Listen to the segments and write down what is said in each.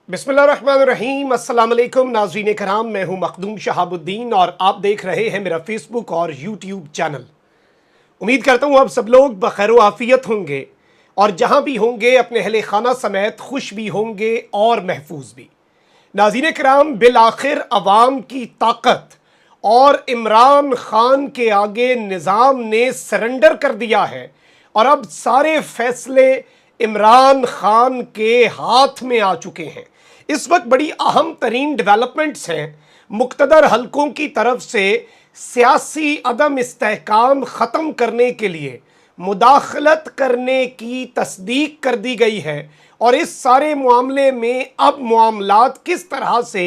बिस्मिल्लाहिर्रहमानिर्रहीम। अस्सलाम वालेकुम नाज़रीन कराम, मैं हूं मखदूम शहाबुद्दीन और आप देख रहे हैं मेरा फेसबुक और यूट्यूब चैनल। उम्मीद करता हूं आप सब लोग बखैर व आफियत होंगे और जहां भी होंगे अपने अहले खाना समेत खुश भी होंगे और महफूज भी। नाज़रीन कराम, बिल आखिर अवाम की ताकत और इमरान खान के आगे निज़ाम ने सरेंडर कर दिया है और अब सारे फैसले इमरान खान के हाथ में आ चुके हैं। इस वक्त बड़ी अहम तरीन डेवलपमेंट्स हैं। मुक़्तदर हलकों की तरफ से सियासी अदम इस्तेहकाम ख़त्म करने के लिए मुदाखलत करने की तस्दीक कर दी गई है और इस सारे मामले में अब मामलात किस तरह से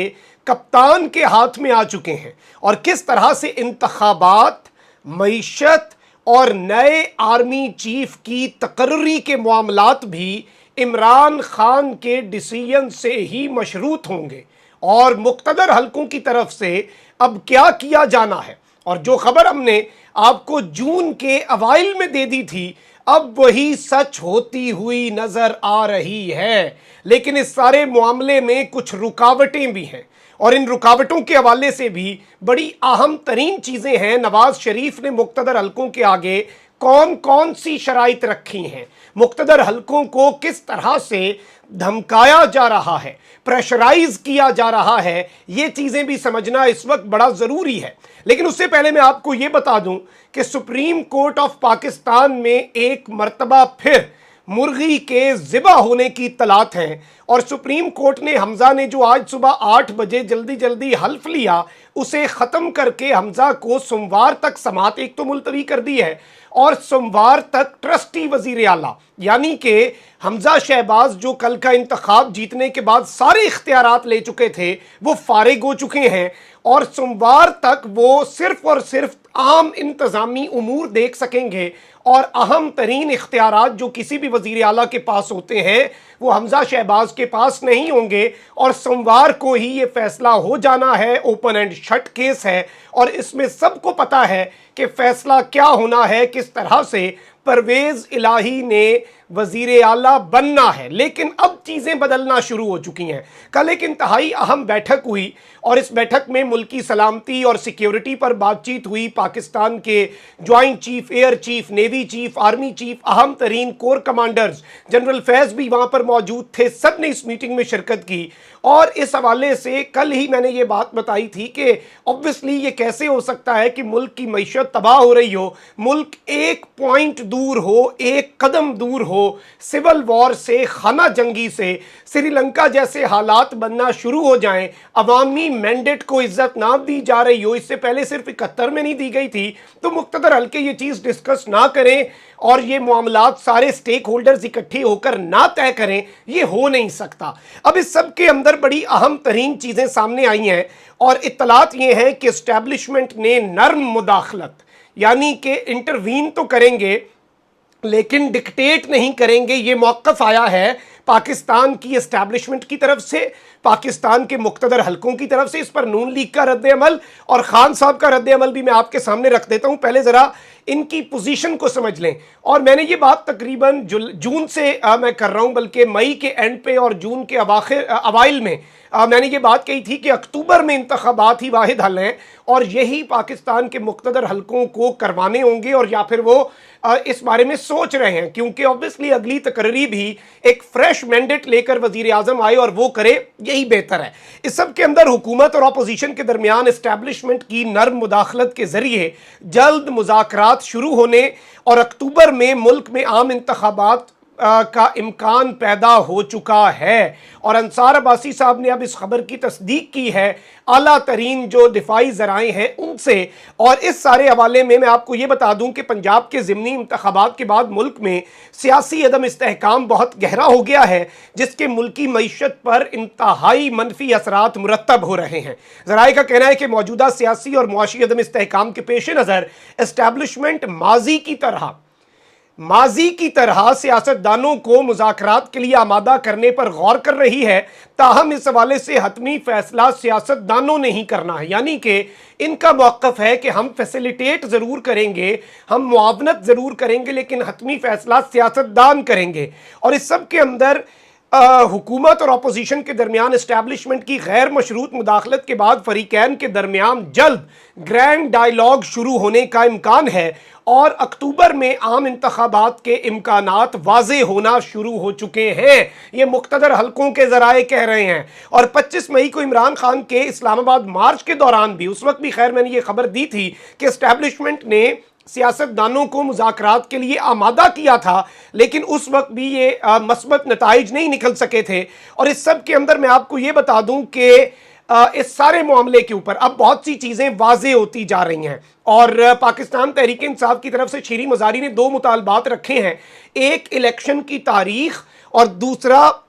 कप्तान के हाथ में आ चुके हैं और किस तरह से इंतखाबात, मईशत और नए आर्मी चीफ की तकर्री के मामलात भी इमरान खान के डिसीजन से ही मशरूत होंगे और मुक़्तदर हलकों की तरफ से अब क्या किया जाना है। और जो खबर हमने आपको जून के अवाइल में दे दी थी, अब वही सच होती हुई नजर आ रही है। लेकिन इस सारे मामले में कुछ रुकावटें भी हैं और इन रुकावटों के हवाले से भी बड़ी अहम तरीन चीज़ें हैं। नवाज शरीफ ने मुक़्तदर हलकों के आगे कौन कौन सी शराइत रखी हैं, मुक़्तदर हलकों को किस तरह से धमकाया जा रहा है, प्रेशराइज किया जा रहा है, ये चीज़ें भी समझना इस वक्त बड़ा ज़रूरी है। लेकिन उससे पहले मैं आपको ये बता दूं कि सुप्रीम कोर्ट ऑफ पाकिस्तान में एक मर्तबा फिर मुर्गी के ज़िबा होने की तलात है और सुप्रीम कोर्ट ने हमज़ा ने जो आज सुबह 8 बजे जल्दी जल्दी हल्फ लिया, उसे ख़त्म करके हमज़ा को सोमवार तक समात एक तो मुलतवी कर दी है और सोमवार तक ट्रस्टी वज़ीर आला यानी कि हमज़ा शहबाज जो कल का इंतखाब जीतने के बाद सारे इख्तियारात ले चुके थे, वो फारिग हो चुके हैं और सोमवार तक वो सिर्फ और सिर्फ आम इंतज़ामी उमूर देख सकेंगे और अहम तरीन इख्तियारात जो किसी भी वज़ीर आला के पास होते हैं वो हमज़ा शहबाज के पास नहीं होंगे और सोमवार को ही ये फैसला हो जाना है। ओपन एंड शट केस है और इसमें सबको पता है कि फैसला क्या होना है, किस तरह से परवेज़ इलाही ने वज़ीर आला बनना है। लेकिन अब चीज़ें बदलना शुरू हो चुकी हैं। कल एक इंतहाई अहम बैठक हुई और इस बैठक में मुल्की सलामती और सिक्योरिटी पर बातचीत हुई। पाकिस्तान के joint chief, air chief, navy chief, army chief, अहम तरीन कोर कमांडर्स, जनरल फैज़ भी वहाँ पर मौजूद थे। सब ने इस मीटिंग में शिरकत की और इस हवाले से कल ही मैंने ये बात बताई थी कि ऑब्वियसली ये कैसे हो सकता है कि मुल्क की मईशत तबाह हो रही हो, मुल्क एक पॉइंट दूर हो, एक कदम दूर हो सिविल वॉर से, खाना जंगी से, श्रीलंका जैसे हालात बनना शुरू हो जाएं, अवामी मैंडेट को इज्जत ना दी जा रही हो, इससे पहले सिर्फ 71 में नहीं दी गई थी, तो मुक़्तदर हल्के ये चीज़ डिस्कस ना करें और ये मामलात सारे स्टेक होल्डर्स इकट्ठे होकर ना तय करें, ये हो नहीं सकता। अब इस सब के अंदर बड़ी अहम तरीन चीज़ें सामने आई हैं और इत्तलात ये हैं कि एस्टैब्लिशमेंट ने नर्म मुदाखलत यानी कि इंटरवीन तो करेंगे लेकिन डिक्टेट नहीं करेंगे, ये मौक़िफ़ आया है पाकिस्तान की एस्टैब्लिशमेंट की तरफ से, पाकिस्तान के मुक़्तदर हलकों की तरफ से। इस पर नून लीग का रद्द अमल और ख़ान साहब का रद्द अमल भी मैं आपके सामने रख देता हूँ। पहले ज़रा इनकी पोजीशन को समझ लें। और मैंने ये बात तकरीबन जून से मैं कर रहा हूँ, बल्कि मई के एंड पे और जून के अवाइल में मैंने ये बात कही थी कि अक्टूबर में इंतखाबात ही वाहिद हल हैं और यही पाकिस्तान के मुक़्तदर हलकों को करवाने होंगे और या फिर वो इस बारे में सोच रहे हैं, क्योंकि ऑब्वियसली अगली तकर्री भी एक फ्रेश मैंडेट लेकर वज़ीर आज़म आए और वो करे, यही बेहतर है। इस सब के अंदर हुकूमत और अपोजिशन के दरमियान एस्टैब्लिशमेंट की नर्म मुदाखलत के ज़रिए जल्द मुज़ाकरात शुरू होने और अक्टूबर में मुल्क में आम इंतखाबात का इम्कान पैदा हो चुका है। और अंसार अब्बासी साहब ने अब इस खबर की तस्दीक की है आला तरीन जो दिफाई ज़राए हैं उनसे। और इस सारे हवाले में मैं आपको ये बता दूं कि पंजाब के ज़िमनी इंतखाबात के बाद मुल्क में सियासी अदम इस्तेहकाम बहुत गहरा हो गया है, जिसके मुल्की मईशत पर इंतहाई मनफी असरात मुरतब हो रहे हैं। ज़राए का कहना है कि मौजूदा सियासी और मुआशी अदम इस्तेहकाम के पेश नज़र एस्टैब्लिशमेंट माजी की तरह सियासतदानों को मुज़ाकरात के लिए आमादा करने पर गौर कर रही है, ताहम इस हवाले से हतमी फैसला सियासतदानों ने ही करना है। यानी कि इनका मौक़िफ़ है कि हम फैसिलिटेट ज़रूर करेंगे, हम मुआवनत ज़रूर करेंगे, लेकिन हतमी फैसला सियासतदान करेंगे। और इस सब के अंदर हुकूमत और अपोजिशन के दरमियान इस्टेब्लिशमेंट की गैर मशरूत मुदाखलत के बाद फरीकैन के दरमियान जल्द ग्रैंड डायलॉग शुरू होने का इम्कान है और अक्टूबर में आम इंतखाबात के इम्कानात वाज़े होना शुरू हो चुके हैं। ये मुख्तदर हलकों के ज़राए कह रहे हैं। और 25 मई को इमरान खान के इस्लामाबाद मार्च के दौरान भी, उस वक्त भी खैर मैंने ये खबर दी थी कि इस्टेब्लिशमेंट ने सियासतदानों को मुज़ाकरात के लिए आमादा किया था, लेकिन उस वक्त भी ये मस्बत नताइज नहीं निकल सके थे। और इस सब के अंदर मैं आपको ये बता दूं कि इस सारे मामले के ऊपर अब बहुत सी चीज़ें वाज़े होती जा रही हैं। और पाकिस्तान तहरीक इंसाफ की तरफ से शीरी मज़ारी ने 2 मुतालबात रखे हैं, एक इलेक्शन की तारीख और दूसरा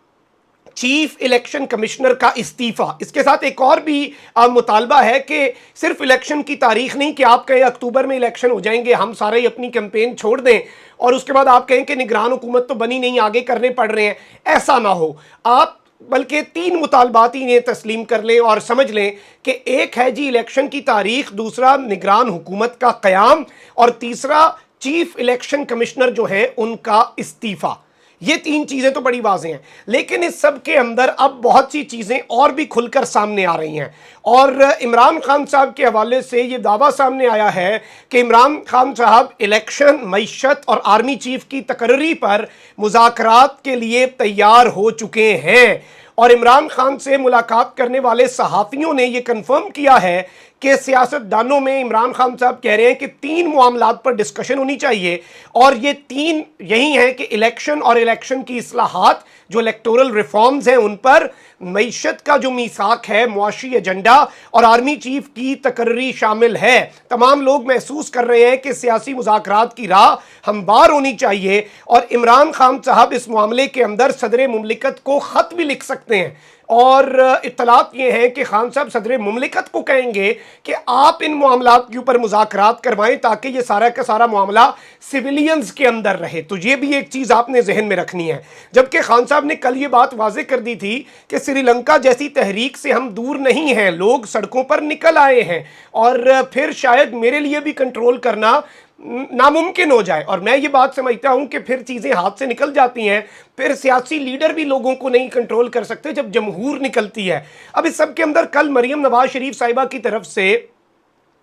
चीफ इलेक्शन कमिश्नर का इस्तीफा। इसके साथ एक और भी मुतालबा है कि सिर्फ इलेक्शन की तारीख नहीं कि आप कहें अक्टूबर में इलेक्शन हो जाएंगे, हम सारे अपनी कैंपेन छोड़ दें और उसके बाद आप कहें कि निगरान हुकूमत तो बनी नहीं, आगे करने पड़ रहे हैं। ऐसा ना हो, आप बल्कि 3 मुतालबात ही इन्हें तस्लीम कर लें और समझ लें कि एक है जी इलेक्शन की तारीख, दूसरा निगरान हुकूमत का क़याम और तीसरा चीफ इलेक्शन कमिश्नर जो है उनका इस्तीफा। ये 3 चीज़ें तो बड़ी वाज़ेह हैं, लेकिन इस सब के अंदर अब बहुत सी चीज़ें और भी खुलकर सामने आ रही हैं। और इमरान खान साहब के हवाले से ये दावा सामने आया है कि इमरान खान साहब इलेक्शन, मईशत और आर्मी चीफ की तकर्री पर मुज़ाकरात के लिए तैयार हो चुके हैं। और इमरान खान से मुलाकात करने वाले सहाफ़ियों ने यह कन्फर्म किया है कि सियासतदानों में इमरान खान साहब कह रहे हैं कि 3 मामलात पर डिस्कशन होनी चाहिए और ये 3 यही हैं कि इलेक्शन और इलेक्शन की इस्लाहात, जो इलेक्टोरल रिफॉर्म्स हैं उन पर, मईशत का जो मीसाक है, मुआशी एजेंडा और आर्मी चीफ की तकर्री शामिल है। तमाम लोग महसूस कर रहे हैं कि सियासी मुज़ाकरात की राह हमवार होनी चाहिए और इमरान खान साहब इस मामले के अंदर सदर मुमलिकत को ख़त भी लिख सकते हैं। और इत्तलात ये हैं कि खान साहब सदर मुमलिकत को कहेंगे कि आप इन मामलात के ऊपर मुज़ाकरात करवाएं ताकि ये सारा का सारा मामला सिविलियंस के अंदर रहे। तो ये भी एक चीज़ आपने जहन में रखनी है। जबकि खान साहब ने कल ये बात वाज़े कर दी थी कि श्रीलंका जैसी तहरीक से हम दूर नहीं हैं, लोग सड़कों पर निकल आए हैं और फिर शायद मेरे लिए भी कंट्रोल करना नामुमकिन हो जाए। और मैं ये बात समझता हूं कि फिर चीज़ें हाथ से निकल जाती हैं, फिर सियासी लीडर भी लोगों को नहीं कंट्रोल कर सकते जब जमहूर निकलती है। अब इस सब के अंदर कल मरियम नवाज शरीफ साहिबा की तरफ से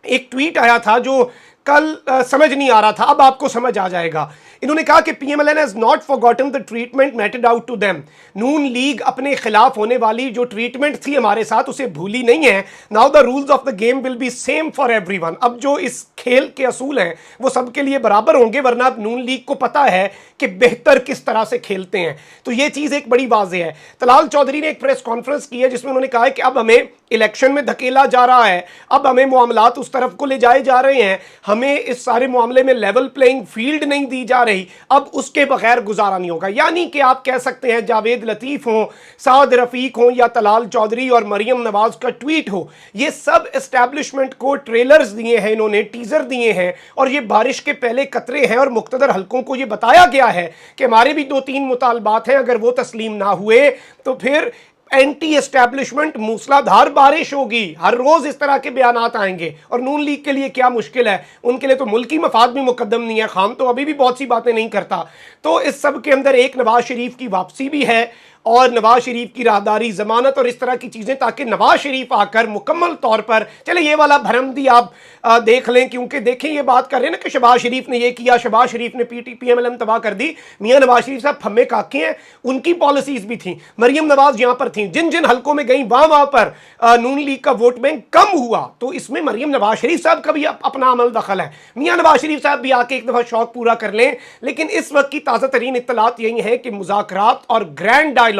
एक ट्वीट आया था जो कल समझ नहीं आ रहा था, अब आपको समझ आ जाएगा। इन्होंने कहा कि PMLN has not forgotten the treatment meted out to them. Noon League अपने खिलाफ होने वाली जो ट्रीटमेंट थी हमारे साथ उसे भूली नहीं है। Now the rules of the game will be same for everyone. अब जो इस खेल के असूल हैं वो सबके लिए बराबर होंगे, वरना नून लीग को पता है कि बेहतर किस तरह से खेलते हैं। तो ये चीज़ एक बड़ी वाज़ेह है। तलाल चौधरी ने एक प्रेस कॉन्फ्रेंस की है जिसमें उन्होंने कहा है कि अब हमें इलेक्शन में धकेला जा रहा है, अब हमें मामलात उस तरफ को ले जाए जा रहे हैं, हमें इस सारे मामले में लेवल प्लेइंग फील्ड नहीं दी जा रही, अब उसके बगैर गुजारा नहीं होगा। यानी कि आप कह सकते हैं जावेद लतीफ़ हो, साद रफ़ीक हो या तलाल चौधरी और मरियम नवाज का ट्वीट हो, ये सब एस्टैब्लिशमेंट को ट्रेलर्स दिए हैं, इन्होंने टीजर दिए हैं और ये बारिश के पहले कतरे हैं। और मुख्तदर हलकों को ये बताया गया है कि हमारे भी 2-3 मुतालबात हैं, अगर वो तस्लीम ना हुए तो फिर एंटी एस्टैब्लिशमेंट मूसलाधार बारिश होगी। हर रोज इस तरह के बयानात आएंगे और नून लीग के लिए क्या मुश्किल है, उनके लिए तो मुल्की मफाद भी मुकद्दम नहीं है। खान तो अभी भी बहुत सी बातें नहीं करता। तो इस सब के अंदर एक नवाज शरीफ की वापसी भी है और नवाज शरीफ की राहदारी, जमानत और इस तरह की चीज़ें, ताकि नवाज शरीफ आकर मुकम्मल तौर पर चले ये वाला भरम भी आप देख लें। क्योंकि देखें ये बात कर रहे हैं ना कि शहबाज शरीफ ने ये किया, शहबाज शरीफ ने PMLN तबाह कर दी। मियाँ नवाज शरीफ साहब फम्मे काके हैं, उनकी पॉलिसीज़ भी थी। मरियम नवाज यहाँ पर थी, जिन जिन हलकों में गई वहाँ पर नून लीग का वोट बैंक कम हुआ, तो इसमें मरियम नवाज शरीफ साहब का भी अपना अमल दखल है। मियाँ नवाज शरीफ साहब भी आके एक दफ़ा शौक पूरा कर लें। लेकिन इस वक्त की ताज़ा तरीन इत्तलात यही है कि मुज़ाकरात और ग्रैंड डायलॉग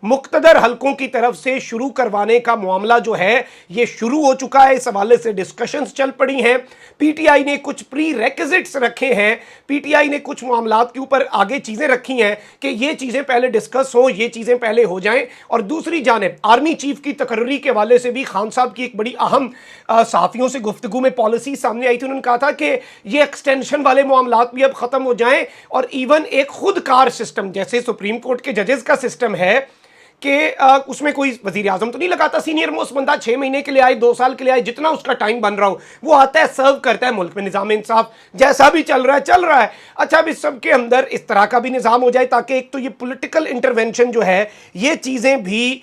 मुख्तदर हलकों की तरफ से शुरू करवाने का मामला जो है ये शुरू हो चुका है। इस हवाले से डिस्कशंस चल पड़ी हैं। PTI ने कुछ प्री रेक्विजिट्स रखे हैं, PTI ने कुछ मामलात के ऊपर आगे चीज़ें रखी हैं कि ये चीज़ें पहले डिस्कस हो, ये चीज़ें पहले हो जाएं। और दूसरी जानिब आर्मी चीफ की तकर्री के हवाले से भी खान साहब की एक बड़ी अहम सहाफ़ियों से गुफ्तगू में पॉलिसी सामने आई थी। उन्होंने कहा था कि ये एक्सटेंशन वाले मामलात भी अब ख़त्म हो जाएं और इवन एक खुद कार सिस्टम जैसे सुप्रीम कोर्ट के जजेस का सिस्टम है کہ اس میں کوئی وزیر اعظم تو نہیں لگاتا سینئر موسٹ بندہ, 6 مہینے کے لیے آئے, 2 سال کے لیے آئے, جتنا اس کا ٹائم بن رہا ہو وہ آتا ہے, سرو کرتا ہے ملک میں نظام انصاف جیسا بھی چل رہا ہے. اچھا اب اس سب کے اندر اس طرح کا بھی نظام ہو جائے تاکہ ایک تو یہ پولیٹیکل انٹرونشن جو ہے یہ چیزیں بھی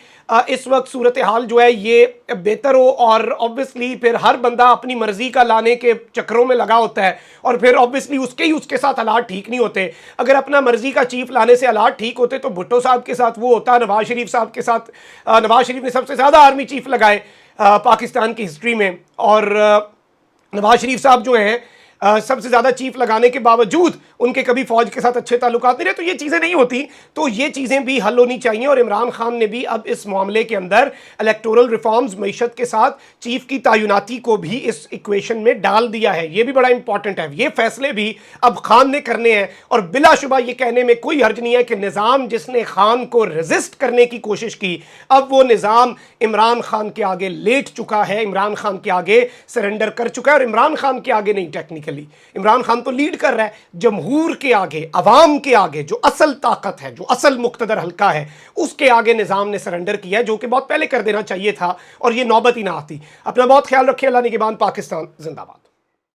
اس وقت صورتحال جو ہے یہ بہتر ہو, اور obviously پھر ہر بندہ اپنی مرضی کا لانے کے چکروں میں لگا ہوتا ہے, اور پھر obviously اس کے ساتھ حالات ٹھیک نہیں ہوتے. اگر اپنا مرضی کا چیف لانے سے حالات ٹھیک ہوتے تو بھٹو صاحب کے ساتھ وہ ہوتا, نواز شریف صاحب کے ساتھ, نواز شریف نے سب سے زیادہ آرمی چیف لگائے پاکستان کی ہسٹری میں, اور نواز شریف صاحب جو ہیں سب سے زیادہ چیف لگانے کے باوجود ان کے کبھی فوج کے ساتھ اچھے تعلقات نہیں رہے, تو یہ چیزیں نہیں ہوتی. تو یہ چیزیں بھی حل ہونی چاہیے, اور عمران خان نے بھی اب اس معاملے کے اندر الیکٹورل ریفارمز, معیشت کے ساتھ چیف کی تعیناتی کو بھی اس ایکویشن میں ڈال دیا ہے. یہ بھی بڑا امپورٹنٹ ہے, یہ فیصلے بھی اب خان نے کرنے ہیں. اور بلا شبہ یہ کہنے میں کوئی حرج نہیں ہے کہ نظام جس نے خان کو ریزسٹ کرنے کی کوشش کی, اب وہ نظام عمران خان کے آگے لیٹ چکا ہے, عمران خان کے آگے سرنڈر کر چکا ہے. اور عمران خان کے آگے نہیں, ٹیکنیکلی عمران خان تو لیڈ کر رہا ہے, جمہور کے آگے, عوام کے آگے, جو اصل طاقت ہے, جو اصل مقتدر حلقہ ہے, اس کے آگے نظام نے سرنڈر کیا ہے, جو کہ بہت پہلے کر دینا چاہیے تھا, اور یہ نوبت ہی نہ آتی. اپنا بہت خیال رکھیں. اللہ نگہبان. پاکستان زندہ باد.